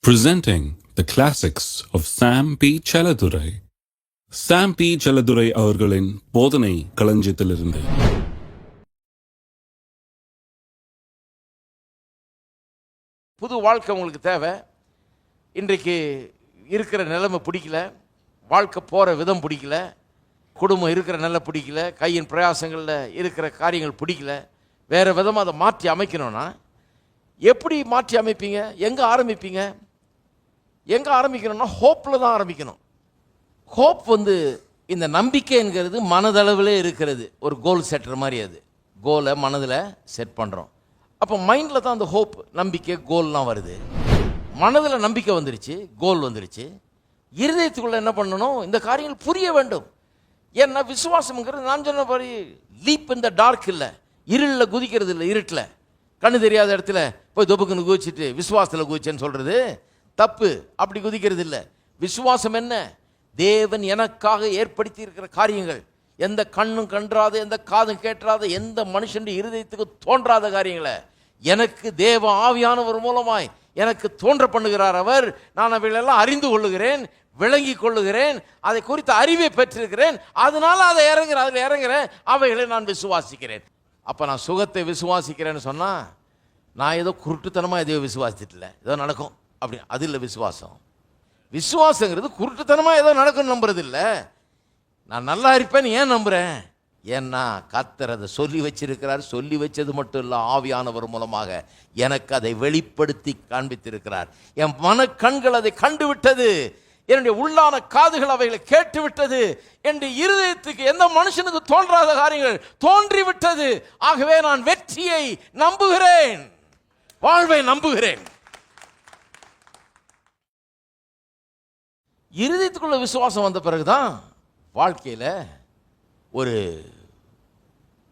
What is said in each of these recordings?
Presenting the classics of Sam P. Chaladurai. Sam P. Chaladurai அவர்களின் போதனை களஞ்சியத்திலிருந்து. புது வாழ்க்கை உங்களுக்கு தேவை. இன்றைக்கு இருக்கிற நிலைமை பிடிக்கல, வாழ்க்கை போகிற விதம் பிடிக்கல, குடும்பம் இருக்கிற நிலை பிடிக்கல, கையின் பிரயாசங்களில் இருக்கிற காரியங்கள் பிடிக்கல, வேறு விதமாக அதை மாற்றி அமைக்கணும்னா எப்படி மாற்றி அமைப்பீங்க? எங்கே ஆரம்பிப்பீங்க? எங்கே ஆரம்பிக்கணும்னா ஹோப்பில் தான் ஆரம்பிக்கணும். ஹோப் இந்த நம்பிக்கைங்கிறது மனதளவிலே இருக்கிறது. ஒரு கோல் செட்டர் மாதிரி. அது கோலை மனதில் செட் பண்ணுறோம். அப்போ மைண்டில் தான் அந்த ஹோப், நம்பிக்கை, கோல்லாம் வருது. மனதில் நம்பிக்கை வந்துருச்சு, கோல் வந்துருச்சு. இருதயத்துக்குள்ளே என்ன பண்ணணும்? இந்த காரியங்கள் புரிய வேண்டும். ஏன்னா விசுவாசம்ங்கிறது நான் சொன்ன மாதிரி லீப் இந்த டார்க் இல்லை, இருளில் குதிக்கிறது இல்லை. இருட்டில் கண்ணு தெரியாத இடத்துல போய் தொப்புக்குன்னு குதிச்சுட்டு விசுவாசத்தில் குதிச்சேன்னு சொல்கிறது தப்பு. அப்படி குதிக்கிறது இல்லை. விசுவாசம் என்ன? தேவன் எனக்காக ஏற்படுத்தி இருக்கிற காரியங்கள், எந்த கண்ணும் கண்டாத, எந்த காதும் கேட்டாத, எந்த மனுஷன் இருதயத்துக்கு தோன்றாத காரியங்களை எனக்கு தேவ ஆவியானவர் மூலமாய் எனக்கு தோன்ற பண்ணுகிறார் அவர். நான் அவைகளெல்லாம் அறிந்து கொள்ளுகிறேன், விளங்கி கொள்ளுகிறேன், அதை குறித்த அறிவை பெற்றிருக்கிறேன். அதனால அதை அதில் இறங்குறேன், அவைகளை நான் விசுவாசிக்கிறேன். அப்போ நான் சுகத்தை விசுவாசிக்கிறேன்னு சொன்னால் நான் ஏதோ குருட்டுத்தனமாக எதையோ விசுவாசிட்டுல ஏதோ நடக்கும் அப்படி, அது இல்லை விசுவாசம். விசுவாசங்கிறது குருட்டுத்தனமாக ஏதோ நடக்கும்னு நம்புறது இல்லை. நான் நல்லா இருப்பேன்னு ஏன் நம்புகிறேன்? ஏன்னா கர்த்தர் அதை சொல்லி வச்சிருக்கிறார். சொல்லி வச்சது மட்டும் இல்லை, ஆவியானவர் மூலமாக எனக்கு அதை வெளிப்படுத்தி காண்பித்திருக்கிறார். என் மனக்கண்கள் அதை கண்டுவிட்டது, என்னுடைய உள்ளான காதுகள் அவைகளை கேட்டுவிட்டது, என்னுடைய இருதயத்துக்கு எந்த மனுஷனுக்கு தோன்றாத காரியங்கள் தோன்றிவிட்டது. ஆகவே நான் வெற்றியை நம்புகிறேன், வாழ்வை நம்புகிறேன். இருதயத்துக்குள்ள விசுவாசம் வந்த பிறகுதான் வாழ்க்கையில் ஒரு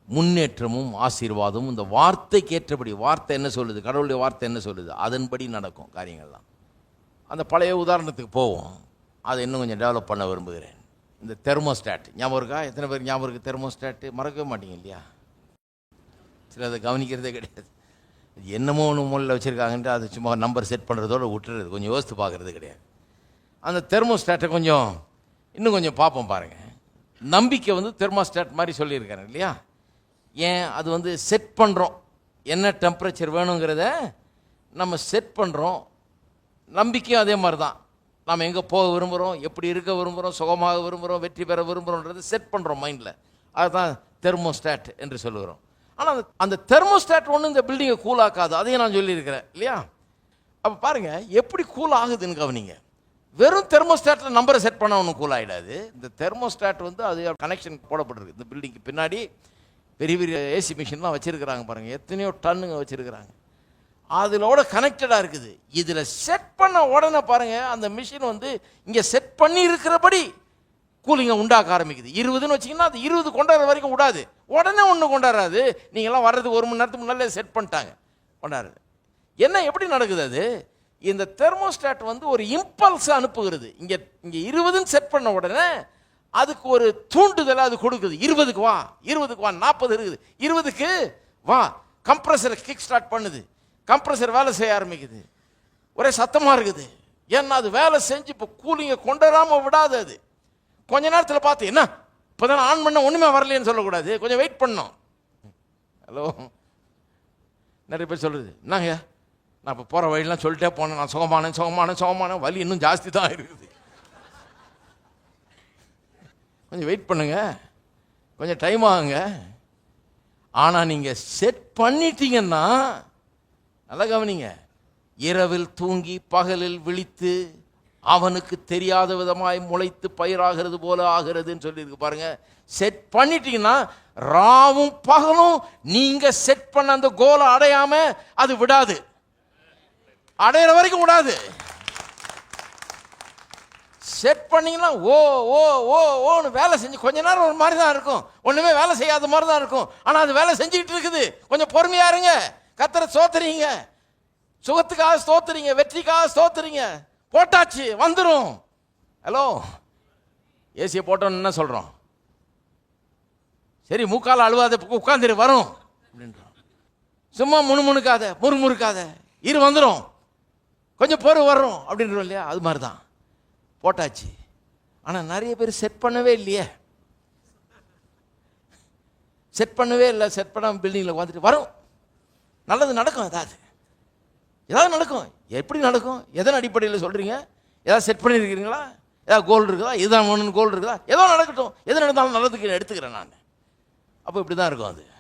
முன்னேற்றமும் ஆசீர்வாதமும். இந்த வார்த்தைக்கு ஏற்றபடி, வார்த்தை என்ன சொல்லுது, கடவுளுடைய வார்த்தை என்ன சொல்லுது, அதன்படி நடக்கும் காரியங்கள்லாம். அந்த பழைய உதாரணத்துக்கு போவோம், அதை இன்னும் கொஞ்சம் டெவலப் பண்ண விரும்புகிறேன். இந்த தெர்மோஸ்டாட் ஞாபகம் இருக்கா? எத்தனை பேர் ஞாபகம் இருக்குது? தெர்மோஸ்டாட்டு மறக்கவே மாட்டீங்க இல்லையா? சில அதை கவனிக்கிறதே கிடையாது. என்னமோ ஒன்று மூலையில் வச்சுருக்காங்கன்ட்டு அது சும்மா நம்பர் செட் பண்ணுறதோடு விட்டுறது, கொஞ்சம் யோசித்து பார்க்குறது கிடையாது. அந்த தெர்மோஸ்டாட்டை இன்னும் கொஞ்சம் பார்ப்போம் பாருங்கள். நம்பிக்கை தெர்மோஸ்டாட் மாதிரி சொல்லியிருக்காரு இல்லையா? ஏன் அது செட் பண்ணுறோம், என்ன டெம்பரேச்சர் வேணுங்கிறத நம்ம செட் பண்ணுறோம். நம்பிக்கையும் அதே மாதிரி தான். நம்ம எங்கே போக விரும்புகிறோம், எப்படி இருக்க விரும்புகிறோம், சுகமாக விரும்புகிறோம், வெற்றி பெற விரும்புகிறோன்றது செட் பண்ணுறோம் மைண்டில். அதுதான் தெர்மோஸ்டாட் என்று சொல்லுகிறோம். ஆனால் அந்த தெர்மோஸ்டாட் ஒன்று இந்த பில்டிங்கை கூலாக்காது, அதையும் நான் சொல்லியிருக்கிறேன் இல்லையா? அப்போ பாருங்கள் எப்படி கூல் ஆகுதுன்னு கவனிங்க. வெறும் தெர்மோஸ்டாட்டில் நம்பரை செட் பண்ண ஒன்றும் கூல் ஆகிடாது. இந்த தெர்மோஸ்டாட் அது கனெக்ஷன் போடப்பட்டிருக்கு. இந்த பில்டிங்க்கு பின்னாடி பெரிய பெரிய ஏசி மிஷின்லாம் வச்சுருக்கிறாங்க பாருங்கள், எத்தனையோ டன்னுங்க வச்சுருக்கிறாங்க. அதிலோட கனெக்டடாக இருக்குது. இதில் செட் பண்ண உடனே பாருங்கள், அந்த மிஷின் இங்கே செட் பண்ணி இருக்கிறபடி கூலிங்கை உண்டாக்க ஆரம்பிக்குது. 20ன்னு வச்சிங்கன்னா அது 20 கொண்டாடுற வரைக்கும் விடாது, உடனே ஒன்று கொண்டாடுறாது. நீங்கள்லாம் வர்றதுக்கு 1 மணி நேரத்துக்கு முன்னாலே செட் பண்ணிட்டாங்க, கொண்டாடுறது. என்ன எப்படி நடக்குது? அது இந்த தெர்மோஸ்டாட் ஒரு இம்பல்ஸ் அனுப்புகிறது. இங்கே 20ன்னு செட் பண்ண உடனே அதுக்கு ஒரு தூண்டுதலை அது கொடுக்குது. 20க்கு வா, 20க்கு வா, 40 இருக்குது, 20க்கு வா. கம்ப்ரஸரை கிக் ஸ்டார்ட் பண்ணுது. கம்ப்ரஸர் வேலை செய்ய ஆரம்பிக்குது. ஒரே சத்தமாக இருக்குது. ஏன்னா அது வேலை செஞ்சு இப்போ கூலிங்கை கொண்டு வராமல் விடாது. அது கொஞ்ச நேரத்தில் பார்த்து என்ன இப்போ தான் ஆன் பண்ண ஒன்றுமே வரலைன்னு சொல்லக்கூடாது, கொஞ்சம் வெயிட் பண்ணோம். ஹலோ, நிறைய பேர் சொல்கிறது, என்னங்க நான் இப்போ போகிற வழியெலாம் சொல்லிட்டே போனேன், நான் சுகமானேன், வலி இன்னும் ஜாஸ்தி தான் இருக்குது. கொஞ்சம் வெயிட் பண்ணுங்க, கொஞ்சம் டைம் ஆகுங்க. ஆனால் நீங்கள் செட் பண்ணிட்டீங்கன்னா, நல்லா கவனிங்க, இரவில் தூங்கி பகலில் விழித்து அவனுக்கு தெரியாத விதமாய் முளைத்து பயிராகிறது போல ஆகிறதுன்னு சொல்லியிருக்கு பாருங்க. செட் பண்ணிட்டீங்கன்னா ராவும் பகலும் நீங்க செட் பண்ண அந்த கோலை அடையாம அது விடாது, அடையிற வரைக்கும் விடாது. செட் பண்ணீங்கன்னா ஓ ஓ ஓ ஓன்னு வேலை செஞ்சு கொஞ்ச நேரம் ஒரு மாதிரி தான் இருக்கும், ஒண்ணுமே வேலை செய்யாத மாதிரி தான் இருக்கும். ஆனா அது வேலை செஞ்சுக்கிட்டு இருக்குது. கொஞ்சம் பொறுமையா இருங்க, கர்த்தரை ஸ்தோத்திரிங்க, சுகத்துக்காக ஸ்தோத்திரிங்க, வெற்றிக்காக ஸ்தோத்திரிங்க. போட்டாச்சு, வந்துடும். ஹலோ, ஏசியை போட்டோன்னு என்ன சொல்கிறோம்? சரி மூக்கால் அழுவாத, உட்காந்துரு, வரும் அப்படின்றோம். சும்மா முணுமுணுக்காத, முறுமுறுக்காத, வந்துடும். கொஞ்சம் பொறு வரும் அப்படின்றோம் இல்லையா, அது மாதிரி தான் போட்டாச்சு. ஆனால் நிறைய பேர் செட் பண்ணவே இல்லையே, செட் பண்ணவே இல்லை. செட் பண்ணாமல் பில்டிங்கில் வந்துட்டு வரும், நல்லது நடக்கும், ஏதாவது நடக்கும். எப்படி நடக்கும்? எதன் அடிப்படையில் சொல்கிறீங்க? ஏதாவது செட் பண்ணியிருக்கிறீங்களா? ஏதாவது கோல் இருக்குதா? இதுதான் ஒன்று கோல் இருக்குதா? ஏதோ நடக்கட்டும், எது நடந்தாலும் நல்லதுக்கு எடுத்துக்கிறேன் நான். அப்போ இப்படி தான் இருக்கும்.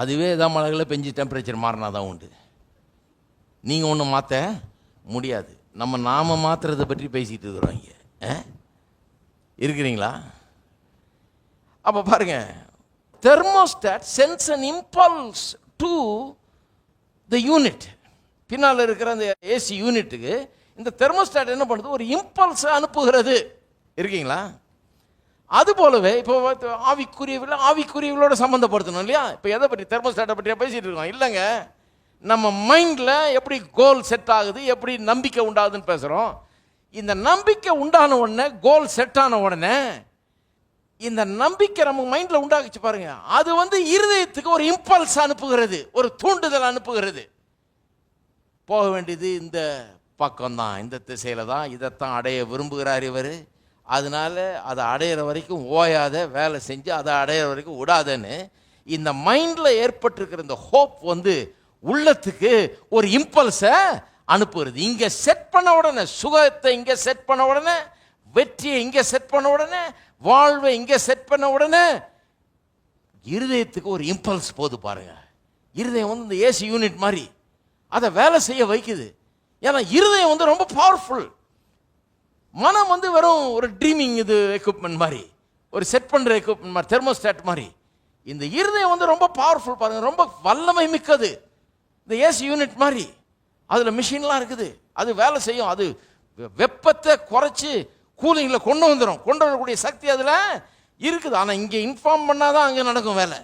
அதுவே ஏதாவது மழைகளை பெஞ்சு டெம்பரேச்சர் மாறினா தான் உண்டு. நீங்கள் ஒன்றும் மாற்ற முடியாது. நாம மாற்றுறதை பற்றி பேசிகிட்டு இருக்கிறோம் இங்கே. இருக்கிறீங்களா? அப்போ பாருங்க, thermostat sense an impulse to the unit. பின்னால் இருக்கிற அந்த ஏசி யூனிட்டுக்கு இந்த தெர்மோஸ்டாட் என்ன பண்ணுது? ஒரு இம்பல்ஸை அனுப்புகிறது. இருக்கீங்களா? அது போலவே இப்போ ஆவிக்குரியவர்களோட சம்மந்தப்படுத்தணும் இல்லையா? இப்போ எதை பற்றி? தெர்மோஸ்டாட்டை பற்றியா பேசிகிட்டு இருக்கோம்? இல்லைங்க, நம்ம மைண்டில் எப்படி கோல் செட் ஆகுது, எப்படி நம்பிக்கை உண்டாகுதுன்னு பேசுகிறோம். இந்த நம்பிக்கை உண்டான உடனே, கோல் செட் ஆன உடனே, இந்த நம்பிக்கை நம்ம மைண்டில் உண்டாகிச்சு பாருங்க, அது இருதயத்துக்கு ஒரு இம்பல்ஸ் அனுப்புகிறது, ஒரு தூண்டுதல் அனுப்புகிறது. போக வேண்டியது இந்த பக்கம்தான், இந்த திசையில் தான், இதைத்தான் அடைய விரும்புகிறார் இவர். அதனால அதை அடையிற வரைக்கும் ஓயாத வேலை செஞ்சு அதை அடையிற வரைக்கும் விடாதன்னு இந்த மைண்டில் ஏற்பட்டிருக்கிற இந்த ஹோப் உள்ளத்துக்கு ஒரு இம்பல்ஸை அனுப்புகிறது. இங்கே செட் பண்ண உடனே, சுகத்தை இங்கே செட் பண்ண உடனே, வெற்றியை இங்கே செட் பண்ண உடனே, வாழ்வை இங்கே செட் பண்ண உடனே, இருதயத்துக்கு ஒரு இம்பல்ஸ் போது பாருங்க. இருதயம் இந்த ஏசி யூனிட் மாதிரி அதை வேலை செய்ய வைக்குது. ஏன்னா இருதயம் ரொம்ப பவர்ஃபுல். மனம் வெறும் ஒரு ட்ரீமிங் எக்யூப்மெண்ட் மாதிரி, ஒரு செட் பண்ணுற எக்யூப்மெண்ட் மாதிரி, தெர்மோஸ்டாட் மாதிரி. இந்த இருதயம் ரொம்ப பவர்ஃபுல் பாருங்க, ரொம்ப வல்லமை மிக்கது. இந்த ஏசி யூனிட் மாதிரி அதில் மிஷின்லாம் இருக்குது, அது வேலை செய்யும். அது வெப்பத்தை குறைச்சி கூலிங்கில் கொண்டு வரக்கூடிய சக்தி அதில் இருக்குது. ஆனால் இங்கே இன்ஃபார்ம் பண்ணாதான் அங்கே நடக்கும் வேலை.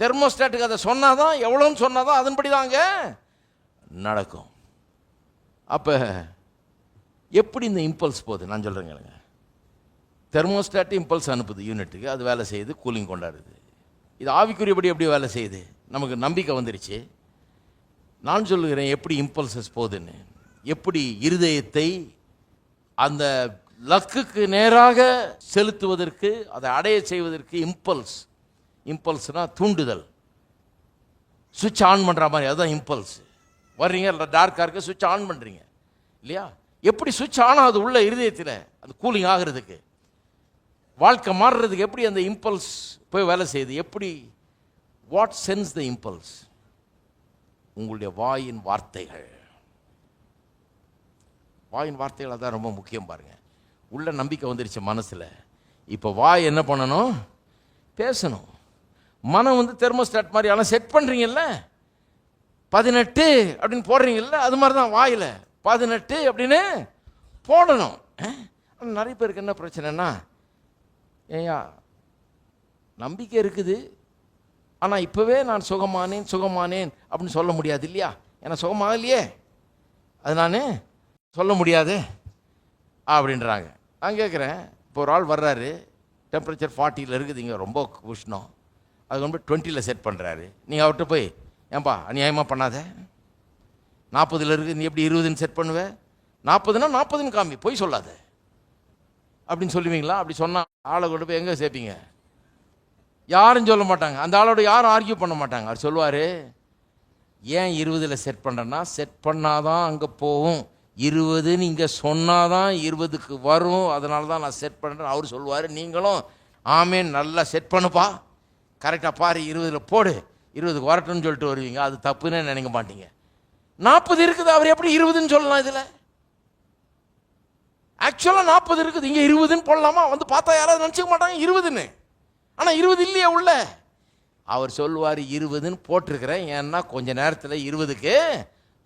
தெர்மோஸ்டாட்டுக்கு அதை சொன்னாதான், எவ்வளோன்னு சொன்னாதான் அதன்படி தான் அங்கே நடக்கும். அப்போ எப்படி இந்த இம்பல்ஸ் போகுது நான் சொல்கிறேங்க. தெர்மோஸ்டாட் இம்பல்ஸ் அனுப்புது யூனிட்டுக்கு, அது வேலை செய்யுது, கூலிங் கொண்டாடுது. இது ஆவிக்குரியபடி எப்படி வேலை செய்யுது? நமக்கு நம்பிக்கை வந்துருச்சு. நான் சொல்லுகிறேன் எப்படி இம்பல்சஸ் போகுதுன்னு. எப்படி இருதயத்தை அந்த லக்குக்கு நேராக செலுத்துவதற்கு, அதை அடைய செய்வதற்கு இம்பல்ஸ்னால் தூண்டுதல். சுவிட்ச் ஆன் பண்ணுற மாதிரி, அதுதான் இம்பல்ஸ். வர்றீங்க, டார்க்காக இருக்க, சுவிட்ச் ஆன் பண்ணுறீங்க இல்லையா? எப்படி சுவிட்ச் ஆன் ஆகுது உள்ள இருதயத்தில் அது கூலிங் ஆகிறதுக்கு, வாழ்க்கை மாறுறதுக்கு எப்படி அந்த இம்பல்ஸ் போய் வேலை செய்யுது? எப்படி? What sense the impulse? உங்களுடைய வாயின் வார்த்தைகள். அதான் ரொம்ப முக்கியம் பாருங்க. உள்ள நம்பிக்கை வந்துருச்சு மனசில். இப்போ வாய் என்ன பண்ணணும்? பேசணும். மனம் தெர்மோஸ்டாட் மாதிரி, ஆனால் செட் பண்ணுறீங்கல்ல, 18 அப்படின்னு போடுறீங்கல்ல, அது மாதிரி தான் வாயில் 18 அப்படின்னு போடணும். நிறைய பேருக்கு என்ன பிரச்சனைனா, ஏயா நம்பிக்கை இருக்குது, ஆனால் இப்போவே நான் சுகமானேன் அப்படின்னு சொல்ல முடியாது இல்லையா? ஏன்னா சுகமாகலையே, அது நான் சொல்ல முடியாது அப்படின்றாங்க. நான் கேட்குறேன், இப்போ ஒரு ஆள் வர்றாரு, டெம்பரேச்சர் 40 இருக்குது, இங்கே ரொம்ப உஷ்ணம், அது கொண்டு போய் 20 செட் பண்ணுறாரு. நீங்கள் அவர்கிட்ட போய், ஏன்பா அநியாயமாக பண்ணாத, 40 இருக்குது, நீ எப்படி 20 செட் பண்ணுவேன்? 40னா 40 காமி, போய் சொல்லாத அப்படின்னு சொல்லுவீங்களா? அப்படி சொன்னால் ஆளை கொண்டு போய் எங்கே சேர்ப்பீங்க? யாரும் சொல்ல மாட்டாங்க, அந்த ஆளோட யாரும் ஆர்கியூ பண்ண மாட்டாங்க. அவர் சொல்லுவார், ஏன் 20 செட் பண்ணுறேன்னா, செட் பண்ணாதான் அங்கே போகும், 20 நீங்கள் சொன்னாதான் 20க்கு வரும், அதனால தான் நான் செட் பண்ணுறேன். அவர் சொல்லுவார், நீங்களும் ஆமேன் நல்லா செட் பண்ணுப்பா, கரெக்டாக பாரு, 20 போடு, 20க்கு வரட்டும்னு சொல்லிட்டு வருவீங்க. அது தப்புன்னு நினைக்க மாட்டீங்க. 40 இருக்குது, அவர் எப்படி 20ன்னு சொல்லலாம்? இதில் ஆக்சுவலாக 40 இருக்குது, இங்கே 20ன்னு போடலாமா? பார்த்தா யாராவது நினச்சிக்க மாட்டாங்க 20ன்னு. ஆனால் 20 இல்லையே உள்ள. அவர் சொல்லுவார், 20ன்னு போட்டிருக்கிறேன், ஏன்னா கொஞ்ச நேரத்தில் 20க்கு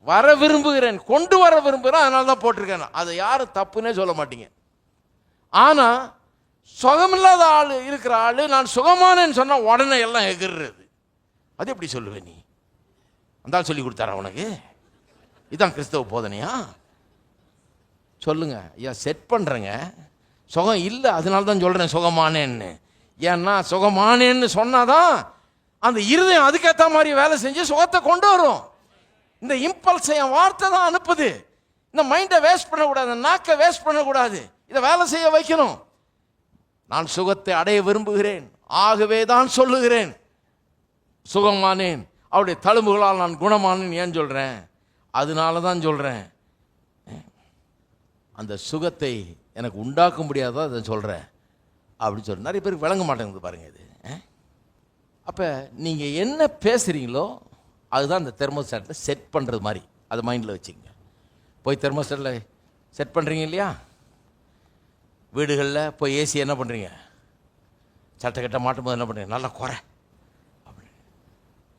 வர விரும்புகிறேன், கொண்டு வர விரும்புகிறேன், அதனால தான் போட்டிருக்கேன். அதை யாரும் தப்புன்னே சொல்ல மாட்டீங்க. ஆனால் சுகமில்லாத ஆள் இருக்கிற ஆள் நான் சுகமானேன்னு சொன்னால் உடனே எல்லாம் எகிர்றது. அது எப்படி சொல்லுவேன்? நீ அந்த ஆள் சொல்லி கொடுத்தாரா உனக்கு? இதுதான் கிறிஸ்தவ போதனையா? சொல்லுங்க ஐயா. செட் பண்ணுறேங்க, சுகம் இல்லை, அதனால தான் சொல்கிறேன் சுகமானேன்னு. ஏன்னா சுகமானேன்னு சொன்னாதான் அந்த இருதயம் அதுக்கேற்ற மாதிரி வேலை செஞ்சு சுகத்தை கொண்டு வரும். இந்த இம்பல்ஸை என் வார்த்தை தான் அனுப்புது. இந்த மைண்டை வேஸ்ட் பண்ணக்கூடாது, நாக்கை வேஸ்ட் பண்ணக்கூடாது, இதை வேலை செய்ய வைக்கணும். நான் சுகத்தை அடைய விரும்புகிறேன், ஆகவே தான் சொல்லுகிறேன் சுகமானேன், அவருடைய தழும்புகளால் நான் குணமானேன். ஏன் சொல்கிறேன்? அதனால தான் சொல்கிறேன். அந்த சுகத்தை எனக்கு உண்டாக்க முடியாதோ அதை சொல்கிறேன் அப்படின்னு சொல்கிறேன். நிறைய பேருக்கு விளங்க மாட்டேங்குது பாருங்கள் இது. அப்போ நீங்கள் என்ன பேசுகிறீங்களோ அதுதான் அந்த தெர்மோஸ்டாட்டில் செட் பண்ணுறது மாதிரி, அதை மைண்டில் வச்சுக்கோங்க. போய் தெர்மோஸ்டாட்டில் செட் பண்ணுறீங்க இல்லையா, வீடுகளில் போய் ஏசி என்ன பண்ணுறீங்க, சட்டை கட்ட மாட்டும் போது என்ன பண்ணுறீங்க, நல்லா குறை அப்படி.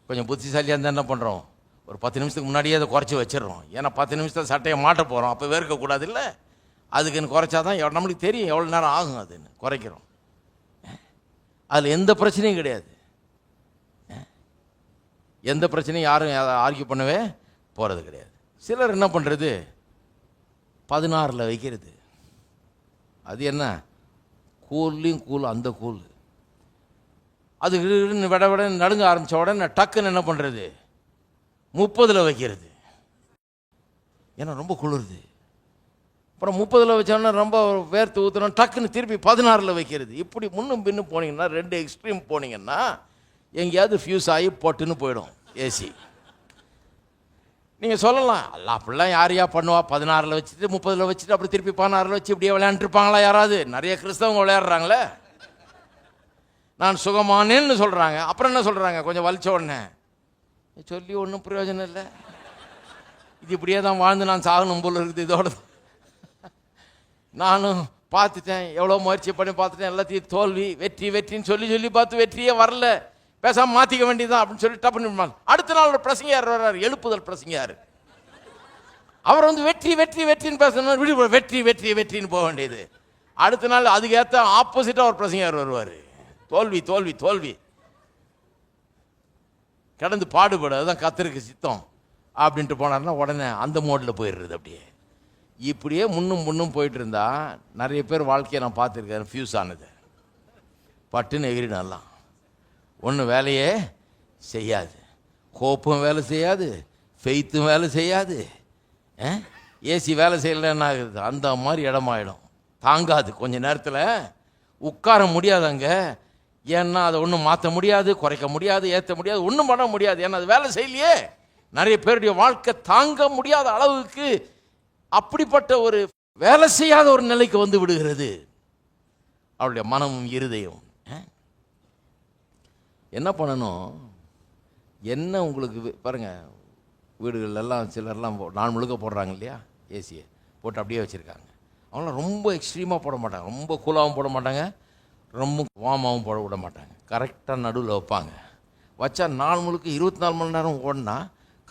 கொஞ்சம் புத்திசாலியாக இருந்தால் என்ன பண்ணுறோம், ஒரு 10 நிமிஷத்துக்கு முன்னாடியே அதை குறைச்சி வச்சிடுறோம். ஏன்னா 10 நிமிஷத்தில் சட்டையை மாட்ட போகிறோம், அப்போ வேர்க்கக்கூடாது இல்லை, அதுக்குன்னு குறைச்சா தான் நம்மளுக்கு தெரியும் எவ்வளோ நேரம் ஆகும் அதுன்னு குறைக்கிறோம். அதில் எந்த பிரச்சனையும் கிடையாது, எந்த பிரச்சனையும் யாரும் ஆர்கியூ பண்ணவே போகிறது கிடையாது. சிலர் என்ன பண்ணுறது, 16 வைக்கிறது. அது என்ன, கூல்லையும் கூல், அந்த கூல் அது விட விட நடுங்க ஆரம்பித்த உடனே டக்குன்னு என்ன பண்ணுறது, 30 வைக்கிறது. ஏன்னா ரொம்ப குளிருது. அப்புறம் 30 வச்சோன்னா ரொம்ப வேர்த்து ஊற்றணும், டக்குன்னு திருப்பி 16 வைக்கிறது. இப்படி முன்னும் பின்னும் போனீங்கன்னா, 2 எக்ஸ்ட்ரீம் போனீங்கன்னா எங்கேயாவது ஃபியூஸ் ஆகி பொட்டுன்னு போயிடும் ஏசி. நீங்கள் சொல்லலாம், அல்ல அப்படிலாம் யாரையா பண்ணுவா, 16 வச்சுட்டு 30 வச்சுட்டு அப்புறம் திருப்பி 16 வச்சு இப்படியே விளையாண்டுருப்பாங்களா யாராவது? நிறைய கிறிஸ்தவங்க விளையாடுறாங்களே. நான் சுகமானேன்னு சொல்கிறாங்க, அப்புறம் என்ன சொல்கிறாங்க, கொஞ்சம் வலிச்ச உடனே சொல்லி ஒன்றும் பிரயோஜனம் இல்லை, இது இப்படியே தான் வாழ்ந்து நான் சாகணும் போல இருக்குது, இதோட நானும் பார்த்துட்டேன், எவ்வளோ முயற்சி பண்ணி பார்த்துட்டேன், எல்லாத்தையும் தோல்வி வெற்றி வெற்றின்னு சொல்லி சொல்லி பார்த்து வெற்றியே வரல, பேசாமல் மாற்றிக்க வேண்டியதான் அப்படின்னு சொல்லி டப்புன்னு. அடுத்த நாள் ஒரு பிரசங்கியார் வர்றாரு, எழுப்புதல் பிரசங்கியார். அவர் வந்து வெற்றி வெற்றி வெற்றின்னு பேசணும், வெற்றி வெற்றி வெற்றின்னு போக வேண்டியது. அடுத்த நாள் அதுக்கு ஏற்ற ஆப்போசிட்டாக ஒரு பிரசங்கியார் வருவார், தோல்வி தோல்வி தோல்வி, கடந்து பாடுபடு, அதுதான் கர்த்தருக்கு சித்தம் அப்படின்ட்டு போனார்னா உடனே அந்த மோடில் போயிடுறது. அப்படியே இப்படியே முன்னும் போயிட்டு இருந்தா நிறைய பேர் வாழ்க்கையை நான் பார்த்துருக்கேன், ஃபியூஸ் ஆனது, பட்டுன்னு எகிரிடலாம், ஒன்றும் வேலையே செய்யாது, ஹோப்பும் வேலை செய்யாது, ஃபெய்த்தும் வேலை செய்யாது, ஏசி வேலை செய்யலைன்னா ஆகுது, அந்த மாதிரி இடமாயிடும், தாங்காது, கொஞ்ச நேரத்தில் உட்கார முடியாதுங்க. ஏன்னா அதை ஒன்றும் மாற்ற முடியாது, குறைக்க முடியாது, ஏற்ற முடியாது, ஒன்றும் பண்ண முடியாது, ஏன்னா அது வேலை செய்யலையே. நிறைய பேருடைய வாழ்க்கை தாங்க முடியாத அளவுக்கு அப்படிப்பட்ட ஒரு வேலை செய்யாத ஒரு நிலைக்கு வந்து விடுகிறது அவருடைய மனமும் இருதயம். என்ன பண்ணணும், என்ன உங்களுக்கு பாருங்க, வீடுகளெல்லாம் சிலர்லாம் நாள் முழுக்க போடுறாங்க இல்லையா, ஏசியை போட்டு அப்படியே வச்சுருக்காங்க. அவங்களாம் ரொம்ப எக்ஸ்ட்ரீமாக போட மாட்டாங்க, ரொம்ப கூலாகவும் போட மாட்டாங்க, ரொம்ப வாமாவும் போட விட மாட்டாங்க, கரெக்டாக நடுவில் வைப்பாங்க. வச்சா நாள் முழுக்க 24 மணி நேரம் ஓடினா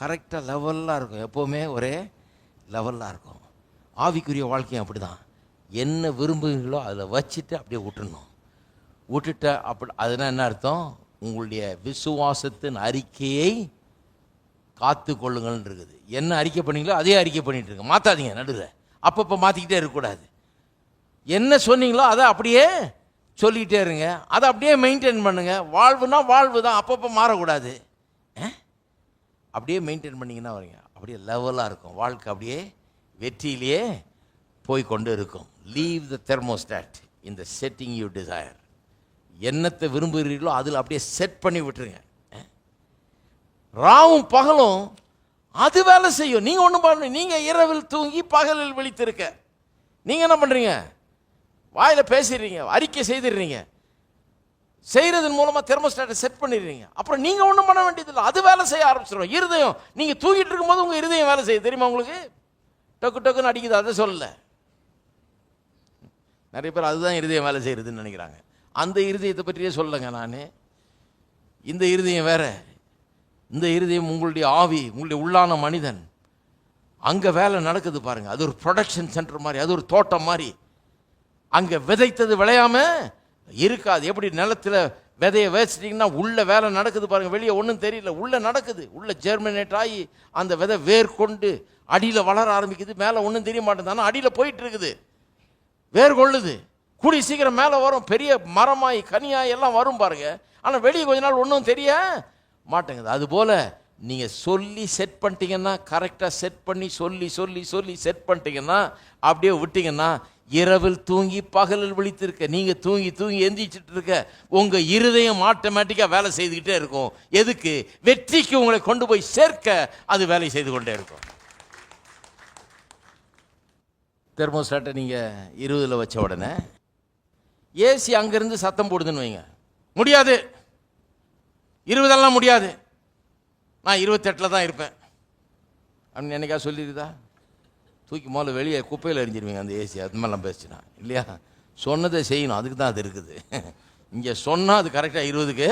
கரெக்டாக லெவலாக இருக்கும், எப்போவுமே ஒரே லெவலாக இருக்கும். ஆவிக்குரிய வாழ்க்கையும் அப்படி தான், என்ன விரும்புகிறீங்களோ அதில் வச்சுட்டு அப்படியே விட்டுடணும். விட்டுட்ட அப்படி அதுனா என்ன அர்த்தம், உங்களுடைய விசுவாசத்தின் அறிக்கையை காத்து கொள்ளுங்கள்னு இருக்குது. என்ன அறிக்கை பண்ணீங்களோ அதே அறிக்கை பண்ணிட்டு இருக்கு, மாற்றாதீங்க, நடுவில் அப்பப்போ மாற்றிக்கிட்டே இருக்கக்கூடாது. என்ன சொன்னீங்களோ அதை அப்படியே சொல்லிக்கிட்டே இருங்க, அதை அப்படியே மெயின்டைன் பண்ணுங்க. வாழ்வுனா வாழ்வு தான், அப்பப்போ மாறக்கூடாது. அப்படியே மெயின்டைன் பண்ணிங்கன்னா வரீங்க, அப்படியே லெவலாக இருக்கும் வாழ்க்கை, அப்படியே வெற்றியிலேயே போய்கொண்டு இருக்கும். Leave the thermostat in the setting you desire. என்னத்தை விரும்புகிறீர்களோ அதில் அப்படியே செட் பண்ணி விட்டுருங்க. ராவும் பகலும் அது வேலை செய்யும். நீங்கள் ஒன்றும் பண்ண, நீங்கள் இரவில் தூங்கி பகலில் விழித்திருக்க. நீங்கள் என்ன பண்ணுறீங்க, வாயில் பேசிடுறீங்க, அறிக்கை செய்திடுறீங்க, செய்கிறதன் மூலமாக தெர்மோஸ்டாட்டை செட் பண்ணிடுறீங்க. அப்புறம் நீங்கள் ஒன்றும் பண்ண வேண்டியதில்லை, அது வேலை செய்ய ஆரம்பிச்சிடும். இருதயம், நீங்கள் தூங்கிட்டு இருக்கும்போது உங்கள் இருதயம் வேலை செய்ய தெரியுமா உங்களுக்கு, டக்கு டக்குன்னு அடிக்குது, அதை சொல்லலை. நிறைய பேர் அதுதான் இருதயம் வேலை செய்கிறதுன்னு நினைக்கிறாங்க. அந்த இருதயத்தை பற்றியே சொல்லுங்க. நான் இந்த இருதயம் வேற, இந்த இருதயம் உங்களுடைய ஆவி, உங்களுடைய உள்ளான மனிதன், அங்கே வேலை நடக்குது பாருங்கள். அது ஒரு ப்ரொடக்ஷன் சென்டர் மாதிரி, அது ஒரு தோட்டம் மாதிரி. அங்கே விதைத்தது விளையாம இருக்காது. எப்படி நிலத்தில் விதையை வச்சிட்டிங்கன்னா உள்ள வேலை நடக்குது பாருங்கள், வெளியே ஒன்றும் தெரியல, உள்ளே நடக்குது, உள்ளே ஜெர்மினேட் ஆகி அந்த விதை வேர் கொண்டு அடியில் வளர ஆரம்பிக்குது. மேலே ஒன்றும் தெரிய மாட்டேங்குது, ஆனால் அடியில் போயிட்டு இருக்குது, வேர் கொள்ளுது, கூடி சீக்கிரம் மேலே வரும், பெரிய மரமாய் கனியாய் எல்லாம் வரும் பாருங்க. ஆனால் வெளியே கொஞ்ச நாள் ஒன்றும் தெரிய மாட்டேங்குது. அதுபோல் நீங்கள் சொல்லி செட் பண்ணிட்டீங்கன்னா, கரெக்டாக செட் பண்ணி சொல்லி சொல்லி சொல்லி செட் பண்ணிட்டீங்கன்னா, அப்படியே விட்டீங்கன்னா, இரவில் தூங்கி பகலில் விழித்திருக்க, நீங்கள் தூங்கி தூங்கி எந்திரிச்சிட்டு இருக்க உங்கள் இருதயம் ஆட்டோமேட்டிக்காக வேலை செய்துக்கிட்டே இருக்கும். எதுக்கு? வெற்றிக்கு உங்களை கொண்டு போய் சேர்க்க அது வேலை செய்து கொண்டே இருக்கும். தெர்மோஸ்டாட்டை நீங்கள் 20 வச்ச உடனே ஏசி அங்கேருந்து சத்தம் போடுதுன்னு வைங்க, முடியாது 20 முடியாது, நான் 28 தான் இருப்பேன் அப்படின்னு என்னைக்கா சொல்லிடுதா? தூக்கி முதல்ல வெளியே குப்பையில் எரிஞ்சிருவீங்க அந்த ஏசி. அது மாதிரிலாம் பேசுச்சுன்னா இல்லையா? சொன்னதை செய்யணும், அதுக்கு தான் அது இருக்குது. இங்கே சொன்னால் அது கரெக்டாக 20க்கு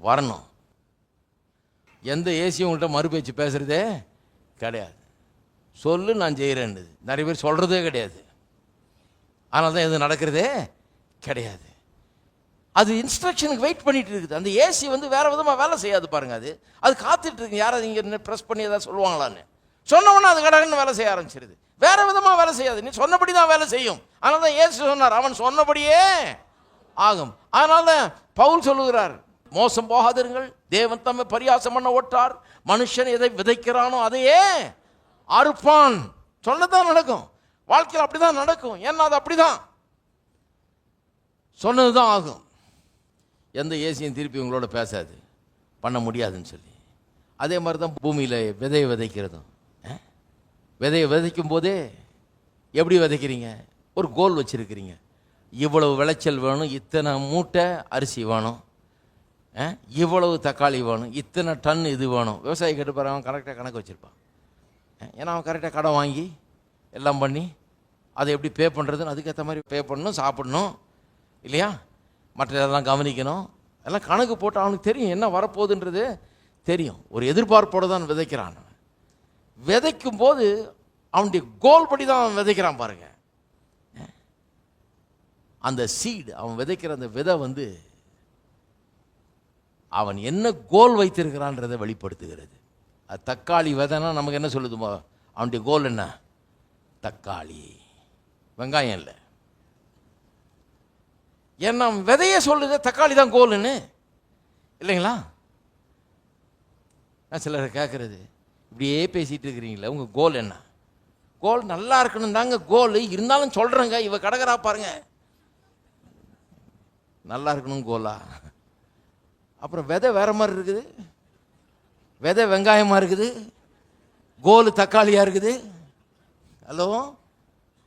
வரணும். எந்த ஏசியும் உங்கள்கிட்ட மறுபேச்சு பேசுகிறதே கிடையாது. சொல்லு நான் செய்கிறேன்னு நிறைய பேர் சொல்கிறதே கிடையாது. அதனால தான் எதுவும் நடக்கிறதே கிடையாது. அது இன்ஸ்ட்ரக்ஷனுக்கு வெயிட் பண்ணிட்டு இருக்குது. அந்த ஏசி வந்து வேறு விதமாக வேலை செய்யாது பாருங்கள். அது காத்துட்டு இருக்கு, யாராவது இங்கே ப்ரெஸ் பண்ணி ஏதாவது சொல்லுவாங்களான்னு. சொன்னவொன்னே அது கடகன்னு வேலை செய்ய ஆரம்பிச்சிருது. வேறு விதமாக வேலை செய்யாது, நீ சொன்னபடி தான் வேலை செய்யும். அதனால தான் ஏசு சொன்னார், அவன் சொன்னபடியே ஆகும். அதனால பவுல் சொல்லுகிறார், மோசம் போகாதிருங்கள், தேவன் தம்மை பரியாசம் பண்ண ஓட்டார், மனுஷன் எதை விதைக்கிறானோ அதையே அறுப்பான். சொன்னதான் நடக்கும், வாழ்க்கையில் அப்படி தான் நடக்கும். ஏன்னா அது அப்படி தான், சொன்னது தான் ஆகும். எந்த ஏசியும் திருப்பி உங்களோட பேசாது, பண்ண முடியாதுன்னு சொல்லி. அதே மாதிரி தான் பூமியில் விதையை விதைக்கிறதும். விதையை விதைக்கும் போதே எப்படி விதைக்கிறீங்க? ஒரு கோல் வச்சுருக்கிறீங்க, இவ்வளவு விளைச்சல் வேணும், இத்தனை மூட்டை அரிசி வேணும், இவ்வளவு தக்காளி வேணும், இத்தனை டன் இது வேணும். விவசாயி கேட்டு அவன் கரெக்டாக கணக்கு வச்சுருப்பான். ஏன்னா அவன் கரெக்டாக கடன் வாங்கி எல்லாம் பண்ணி அதை எப்படி பே பண்ணுறதுன்னு அதுக்கேற்ற மாதிரி பே பண்ணணும், சாப்பிடணும் இல்லையா? மற்ற இதெல்லாம் கவனிக்கணும். எல்லாம் கணக்கு போட்டு அவனுக்கு தெரியும் என்ன வரப்போகுதுன்றது தெரியும். ஒரு எதிர்பார்ப்போடு தான் விதைக்கிறான். விதைக்கும் போது அவனுடைய கோல் படி தான் அவன் விதைக்கிறான் பாருங்க. அந்த சீடு, அவன் விதைக்கிற அந்த விதை வந்து அவன் என்ன கோல் வைத்திருக்கிறான்றதை வெளிப்படுத்துகிறது. அது தக்காளி விதைனா நமக்கு என்ன சொல்லுதுமோ, அவனுடைய கோல் என்ன? தக்காளி, வெங்காயம் இல்லை. ஏன்னா விதைய சொல்லுது தக்காளி தான் கோல்னு, இல்லைங்களா? நான் சிலரை கேட்குறது, இப்படியே பேசிகிட்டு இருக்கிறீங்களே, உங்கள் கோல் என்ன? கோல் நல்லா இருக்கணும் தாங்க கோல், இருந்தாலும் சொல்கிறேங்க, இவ கடகரா பாருங்க, நல்லா இருக்கணும் கோலா. அப்புறம் விதை வேற மாதிரி இருக்குது, விதை வெங்காயமாக இருக்குது, கோல் தக்காளியாக இருக்குது. ஹலோ,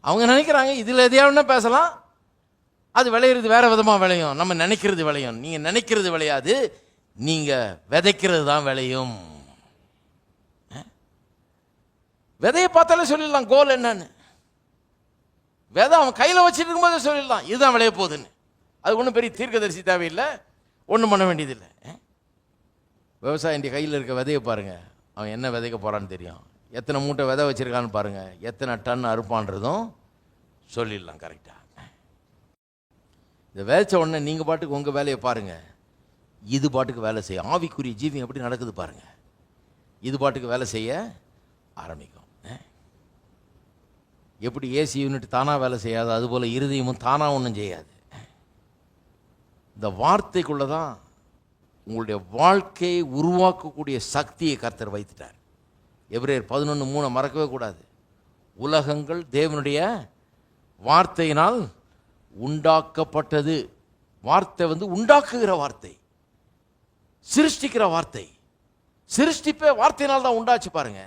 அவங்க நினைக்கிறாங்க இதில் எதையாவதுன்னா பேசலாம், அது விளையிறது வேற விதமாக விளையும், நம்ம நினைக்கிறது விளையும். நீங்கள் நினைக்கிறது விளையாது, நீங்கள் விதைக்கிறது தான் விளையும். விதையை பார்த்தாலே சொல்லிடலாம் கோல் என்னன்னு. விதை அவன் கையில் வச்சுட்டு இருக்கும்போதே சொல்லிடலாம் இதுதான் விளைய போகுதுன்னு. அது ஒன்றும் பெரிய தீர்க்கதரிசி தேவையில்லை, ஒன்றும் பண்ண வேண்டியதில்லை. விவசாயின்ற கையில் இருக்க விதையை பாருங்க, அவன் என்ன விதைக்க போகிறான்னு தெரியும், எத்தனை மூட்டை விதை வச்சிருக்கான்னு பாருங்க, எத்தனை டன் அறுப்பான்றதும் சொல்லிடலாம் கரெக்டாக. இந்த விதைச்ச உடனே நீங்கள் பாட்டுக்கு உங்கள் வேலையை பாருங்க, இது பாட்டுக்கு வேலை செய்ய. ஆவிக்குரிய ஜீவியம் எப்படி நடக்குது பாருங்க, இது பாட்டுக்கு வேலை செய்ய ஆரம்பிக்கும். எப்படி ஏசி யூனிட் தானாக வேலை செய்யாது, அதுபோல் இருதயமும் தானாக ஒன்றும் செய்யாது. இந்த வார்த்தைக்குள்ளே தான் உங்களுடைய வாழ்க்கையை உருவாக்கக்கூடிய சக்தியை கர்த்தர் வைத்துட்டார். எபிரேயர் 11:3 மறக்கவே கூடாது. உலகங்கள் தேவனுடைய வார்த்தையினால் உண்டாக்கப்பட்டது. வார்த்தை வந்து உண்டாக்குகிற வார்த்தை, சிருஷ்டிக்கிற வார்த்தை. சிருஷ்டிப்பே வார்த்தையினால் தான் உண்டாச்சு பாருங்க.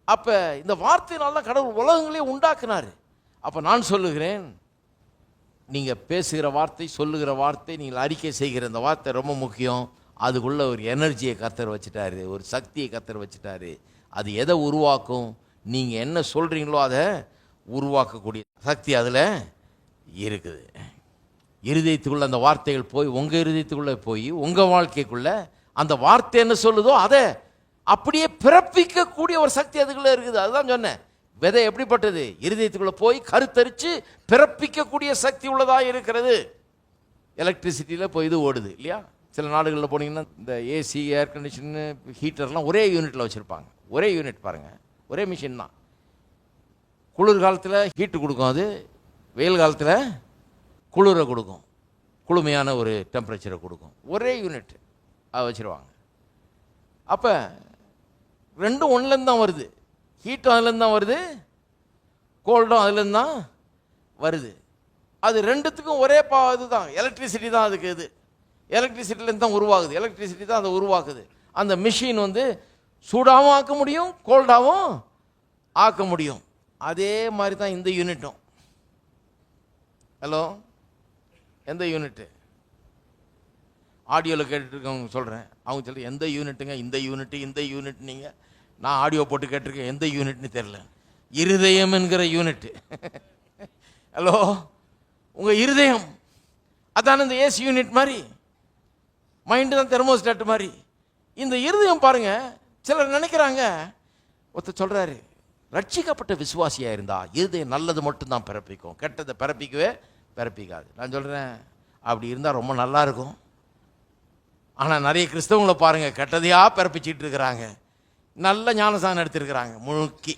அப்போ இந்த வார்த்தையினால் தான் கடவுள் உலகங்களே உண்டாக்குனார். அப்போ நான் சொல்லுகிறேன், நீங்கள் பேசுகிற வார்த்தை, சொல்லுகிற வார்த்தை, நீங்கள் அறிக்கை செய்கிற இந்த வார்த்தை ரொம்ப முக்கியம். அதுக்குள்ள ஒரு எனர்ஜியை கர்த்தர் வச்சுட்டாரு, ஒரு சக்தியை கர்த்தர் வச்சுட்டாரு. அது எதை உருவாக்கும்? நீங்கள் என்ன சொல்கிறீங்களோ அதை உருவாக்கக்கூடிய சக்தி அதில் இருக்குது. இருதயத்துக்குள்ள அந்த வார்த்தைகள் போய் உங்கள் இருதயத்துக்குள்ளே போய் உங்கள் வாழ்க்கைக்குள்ளே அந்த வார்த்தை என்ன சொல்லுதோ அதை அப்படியே பிறப்பிக்கக்கூடிய ஒரு சக்தி அதுக்குள்ளே இருக்குது. அதுதான் சொன்னேன், விதை எப்படிப்பட்டது? இருதயத்துக்குள்ளே போய் கருத்தரித்து பிறப்பிக்கக்கூடிய சக்தி உள்ளதாக இருக்கிறது. எலக்ட்ரிசிட்டியில் போய் இது ஓடுது இல்லையா? சில நாடுகளில் போனீங்கன்னா இந்த ஏசி, ஏர் கண்டிஷனு, ஹீட்டர்லாம் ஒரே யூனிட்டில் வச்சுருப்பாங்க. ஒரே யூனிட் பாருங்கள், ஒரே மிஷின் தான். குளிர் காலத்தில் ஹீட்டு கொடுக்கும், அது வெயில் காலத்தில் குளிரை கொடுக்கும், குளுமையான ஒரு டெம்பரேச்சரை கொடுக்கும். ஒரே யூனிட் அதை வச்சுருவாங்க. அப்போ ரெண்டும் ஒன்றுலேருந்து தான் வருது. ஹீட்டும் அதுலேருந்து தான் வருது, கோல்டும் அதுலேருந்து தான் வருது. அது ரெண்டுத்துக்கும் ஒரே இதுதான், எலக்ட்ரிசிட்டி தான். அதுக்கு இது எலக்ட்ரிசிட்டிலேருந்து தான் உருவாகுது, எலக்ட்ரிசிட்டி தான் அதை உருவாக்குது. அந்த மிஷின் வந்து சூடாகவும் ஆக்க முடியும், கோல்டாகவும் ஆக்க முடியும். அதே மாதிரி தான் இந்த யூனிட்டும். ஹலோ, எந்த யூனிட்டு? ஆடியோவில் கேட்டுருக்கவங்க சொல்கிறேன், அவங்க சொல்கிறேன் எந்த யூனிட்டுங்க, இந்த யூனிட் நீங்கள். நான் ஆடியோ போட்டு கேட்டிருக்கேன், எந்த யூனிட்னு தெரில. இருதயம் என்கிற யூனிட்டு. ஹலோ, உங்கள் இருதயம் அதான இந்த ஏசி யூனிட் மாதிரி. மைண்டு தான் தெர்மோஸ்டாட் மாதிரி. இந்த இருதயம் பாருங்க, சிலர் நினைக்கிறாங்க, ஒருத்தர் சொல்கிறாரு, ரட்சிக்கப்பட்ட விசுவாசியாக இருந்தால் இருதயம் நல்லது மட்டும்தான் பிறப்பிக்கும், கெட்டதை பிறப்பிக்காது. நான் சொல்கிறேன், அப்படி இருந்தால் ரொம்ப நல்லா இருக்கும். ஆனால் நிறைய கிறிஸ்தவங்களை பாருங்கள், கெட்டதையாக பிறப்பிச்சிட்டு இருக்கிறாங்க. நல்ல ஞானசானம் எடுத்துருக்கிறாங்க, முழுக்கி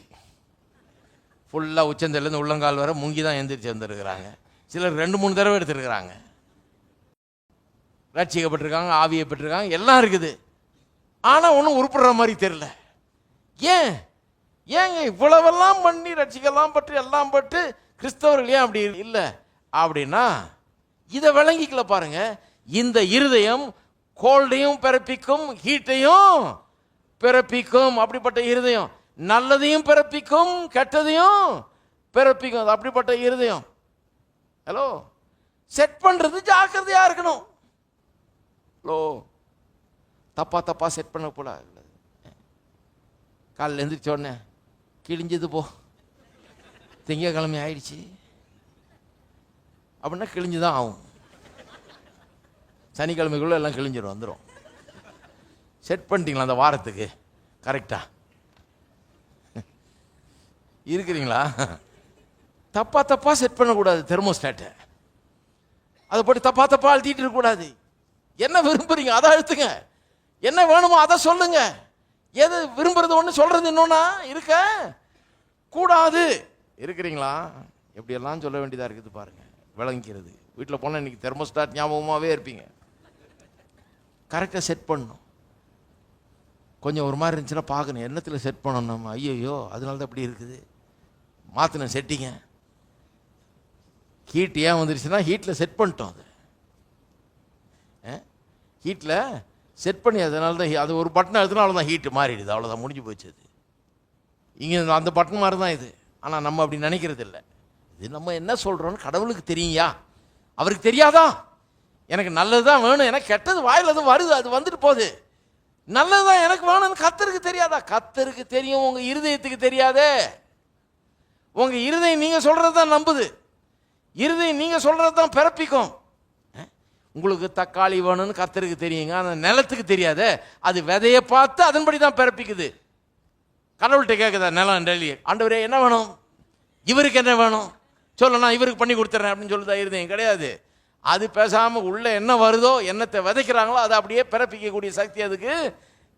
ஃபுல்லாக உச்சந்தலேருந்து உள்ளங்கால் வர முங்கி தான் எந்திரிச்சு வந்துருக்கிறாங்க. சிலர் 2-3 தடவை எடுத்துருக்கிறாங்க. ரட்சிக்கப்பட்டிருக்காங்க, ஆவியை பெற்றிருக்காங்க, எல்லாம் இருக்குது. ஆனால் ஒன்றும் உருப்படுற மாதிரி தெரியல. ஏங்க இவ்வளவெல்லாம் பண்ணி ரட்சிக்கலாம் பற்றி எல்லாம் பட்டு கிறிஸ்தவர்கள் ஏன் அப்படி இல்லை அப்படின்னா, இதை விளங்கிக்கல பாருங்க. இந்த இருதயம் கோல்டையும் பிறப்பிக்கும், ஹீட்டையும் பிறப்பிக்கும். அப்படிப்பட்ட இருதயம் நல்லதையும் பிறப்பிக்கும், கெட்டதையும் பிறப்பிக்கும். அது அப்படிப்பட்ட இருதயம். ஹலோ, செட் பண்றது ஜாக்கிரதையா இருக்கணும். ஹலோ, தப்பா செட் பண்ண போல. காலையில் எழுந்திரிச்ச உடனே கிழிஞ்சது போ, திங்கக்கிழமை ஆயிடுச்சு அப்படின்னா கிழிஞ்சுதான் ஆகும். சனிக்கிழமைக்குள்ள எல்லாம் கிழிஞ்சிடும், வந்துடும். செட் பண்ணிட்டீங்களா அந்த வாரத்துக்கு கரெக்டா இருக்கிறீங்களா? தப்பா செட் பண்ணக்கூடாது தெர்மோஸ்டாட்டை. அதை போட்டு தப்பா அழுத்திட்டு இருக்கக்கூடாது. என்ன விரும்புறீங்க அதை அழுத்துங்க, என்ன வேணுமோ அதை சொல்லுங்க. எது விரும்புறது ஒன்று சொல்றது இன்னொன்னா இருக்க கூடாது. இருக்கிறீங்களா? எப்படியெல்லாம் சொல்ல வேண்டியதாக இருக்குது பாருங்க, விளங்கிக்கிறது. வீட்டில் போனால் இன்னைக்கு தெர்மோஸ்டாட் ஞாபகமாகவே இருப்பீங்க. கரெக்டாக செட் பண்ணணும். கொஞ்சம் ஒரு மாதிரி இருந்துச்சுன்னா பார்க்கணும், என்னத்தில் செட் பண்ணணும் நம்ம. ஐயோ அதனால தான் இப்படி இருக்குது, மாற்றின செட்டிங்க. ஹீட் ஏன் வந்துருச்சுன்னா ஹீட்டில் செட் பண்ணிட்டோம். அது ஹீட்டில் செட் பண்ணி, அதனால தான் அது ஒரு பட்டன் அழுத்தினால தான் ஹீட்டு மாறிடுது. அவ்வளோதான், முடிஞ்சு போச்சு. அது இங்கே அந்த பட்டன் மாதிரி தான் இது. ஆனால் நம்ம அப்படி நினைக்கிறது இல்லை. இது நம்ம என்ன சொல்கிறோன்னு கடவுளுக்கு தெரியுயா? அவருக்கு தெரியாதா? எனக்கு நல்லது தான் வேணும், எனக்கு கெட்டது வாயில் அது வருது, அது வந்துட்டு போகுது. நல்லது தான் எனக்கு வேணும்னு கர்த்தருக்கு தெரியாதா? கர்த்தருக்கு தெரியும், உங்கள் இருதயத்துக்கு தெரியாதே. உங்கள் இருதயம் நீங்கள் சொல்கிறது தான் நம்புது, இருதயம் நீங்கள் சொல்கிறது தான் பிறப்பிக்கும். உங்களுக்கு தக்காளி வேணும்னு கர்த்தருக்கு தெரியுங்க, அந்த நிலத்துக்கு தெரியாதே. அது விதையை பார்த்து அதன்படி தான் பிறப்பிக்குது. கடவுள்கிட்ட கேட்குதா நிலம் டெல்லி, ஆண்டவரே என்ன வேணும், இவருக்கு என்ன வேணும் சொல்ல, நான் இவருக்கு பண்ணி கொடுத்துட்றேன் அப்படின்னு சொல்லுதா இருதயம்? கிடையாது. அது பேசாமல் உள்ள என்ன வருதோ, என்னத்தை விதைக்கிறாங்களோ அதை அப்படியே பிறப்பிக்கக்கூடிய சக்தி அதுக்கு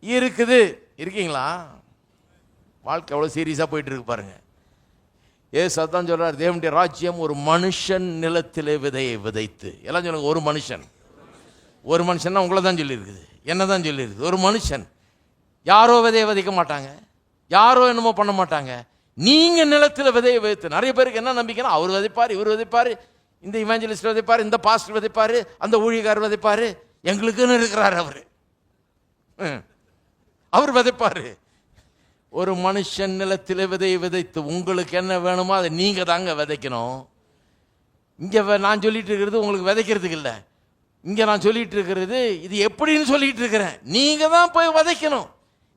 இருக்குது. இருக்கீங்களா? வாழ்க்கை எவ்வளோ சீரியஸாக போயிட்டு இருக்கு பாருங்க. சத்தான் சொல்றார், தேவனுடைய ராஜ்யம் ஒரு மனுஷன் நிலத்திலே விதையை விதைத்து. எல்லாம் சொல்லுங்க, ஒரு மனுஷன் உங்களை தான் சொல்லியிருக்குது, என்ன தான் சொல்லியிருக்குது. ஒரு மனுஷன், யாரோ விதையை விதைக்க மாட்டாங்க, யாரோ என்னமோ பண்ண மாட்டாங்க. நீங்க நிலத்தில் விதையை விதைத்து. நிறைய பேருக்கு என்ன நம்பிக்கைன்னா, அவர் விதைப்பார், இவர் விதைப்பார், இந்த இவாஞ்சலிஸ்ட் விதைப்பார், இந்த பாஸ்டர் விதைப்பார், அந்த ஊழியக்காரர் விதைப்பார், எங்களுக்குன்னு இருக்கிறார் அவர் விதைப்பார். ஒரு மனுஷன் நிலத்தில் விதையை விதைத்து. உங்களுக்கு என்ன வேணுமோ அதை நீங்க தாங்க விதைக்கணும். இங்க நான் சொல்லிட்டு இருக்கிறது உங்களுக்கு விதைக்கிறதுக்கு இல்லை. இங்க நான் சொல்லிட்டு இருக்கிறது இது எப்படின்னு சொல்லிட்டு இருக்கிறேன். நீங்க தான் போய் விதைக்கணும்.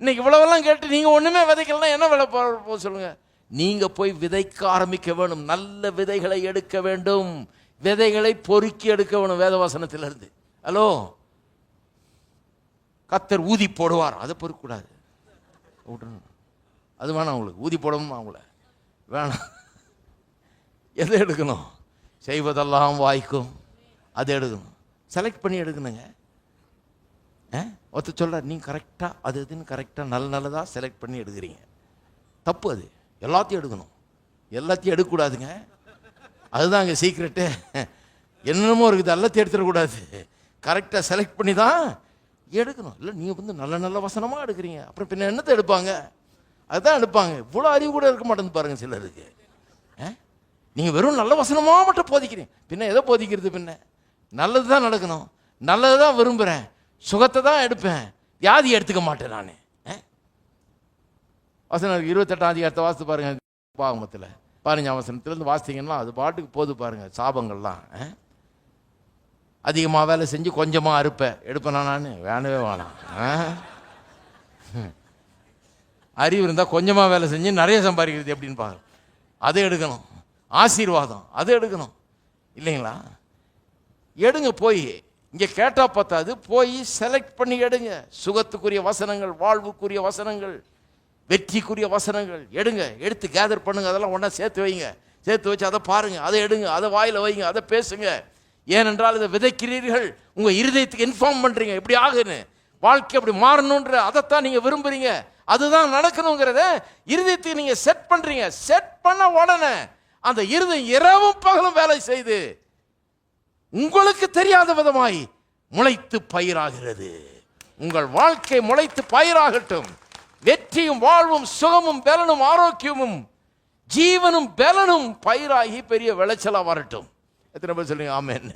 இன்னைக்கு இவ்வளவெல்லாம் கேட்டு நீங்க ஒண்ணுமே விதைக்கலாம், என்ன விலை போக சொல்லுங்க. நீங்க போய் விதைக்க ஆரம்பிக்க வேணும். நல்ல விதைகளை எடுக்க வேண்டும், விதைகளை பொறுக்கி எடுக்க வேணும் வேதவசனத்திலிருந்து. ஹலோ, கர்த்தர் ஊதி போடுவார், அதை பொறுக்கக்கூடாது. அது வேணாம் உங்களுக்கு, ஊதி போடணும் அவங்கள வேணாம். எதை எடுக்கணும்? செய்வதெல்லாம் வாய்க்கும், அதை எடுக்கணும். செலக்ட் பண்ணி எடுக்கணுங்க. ஒருத்தர் சொல்கிறார், நீங்கள் கரெக்டாக அது இதுன்னு கரெக்டாக நல்லதாக செலக்ட் பண்ணி எடுக்கிறீங்க. தப்பு. அது எல்லாத்தையும் எடுக்கணும், எல்லாத்தையும் எடுக்கக்கூடாதுங்க. அதுதான் அங்கே சீக்ரெட்டு. என்னென்னமோ இருக்குது, எல்லாத்தையும் எடுத்துடக்கூடாது. கரெக்டாக செலக்ட் பண்ணி தான் எடுக்கணும். இல்லை நீங்கள் வந்து நல்ல நல்ல வசனமாக எடுக்கிறீங்க, அப்புறம் பின்ன என்னத்தை எடுப்பாங்க? அதுதான் எடுப்பாங்க. இவ்வளோ அறிவு கூட இருக்க மாட்டேன்னு பாருங்க சிலருக்கு. நீங்கள் வெறும் நல்ல வசனமாக மட்டும் போதிக்கிறீங்க, பின்ன எதை போதிக்கிறது? பின்ன நல்லது தான் நடக்கணும், நல்லது தான் விரும்புகிறேன், சுகத்தை தான் எடுப்பேன், வியாதி எடுத்துக்க மாட்டேன் நான். வசனம் 28ஆம் அதிகாரத்தை வாசித்து பாருங்க. பாகமத்தில் 15ஆம் வசனத்திலேருந்து வாசித்தீங்கன்னா அது பாட்டுக்கு போது பாருங்க. சாபங்கள்லாம் அதிகமாக வேலை செஞ்சு கொஞ்சமாக அறுப்பேன், எடுப்பேனா நான்? வேணவே வேணாம். அறிவு இருந்தால் கொஞ்சமாக வேலை செஞ்சு நிறைய சம்பாதிக்கிறது எப்படின்னு பாருங்க. அதை எடுக்கணும். ஆசீர்வாதம் அதை எடுக்கணும் இல்லைங்களா? எடுங்க. போய் இங்கே கேட்டால் பார்த்தாது, போய் செலக்ட் பண்ணி எடுங்க. சுகத்துக்குரிய வசனங்கள், வாழ்வுக்குரிய வசனங்கள், வெற்றிக்குரிய வசனங்கள் எடுங்க. எடுத்து கேதர் பண்ணுங்க. அதெல்லாம் ஒன்றா சேர்த்து வைங்க. சேர்த்து வச்சு அதை பாருங்க, அதை எடுங்க, அதை வாயில் வைங்க, அதை பேசுங்க. ஏனென்றால் இதை விதைக்கிறீர்கள், உங்கள் இருதயத்துக்கு இன்ஃபார்ம் பண்ணுறீங்க எப்படி ஆகுன்னு, வாழ்க்கை அப்படி மாறணுன்ற அதைத்தான் நீங்கள் விரும்புகிறீங்க, அதுதான் நடக்கணுங்கிறத இருதயத்துக்கு நீங்கள் செட் பண்ணுறீங்க. செட் பண்ண உடனே அந்த இருதயம் இரவும் பகலும் வேலை செய்து உங்களுக்கு தெரியாத விதமாய் முளைத்து பயிராகிறது. உங்கள் வாழ்க்கை முளைத்து பயிராகட்டும். வெற்றியும் வாழ்வும் சுகமும் பலனும் ஆரோக்கியமும் ஜீவனும் பலனும் பயிராகி பெரிய விளைச்சலா வரட்டும். எத்தனை பேர் சொல்லுங்க ஆமென்?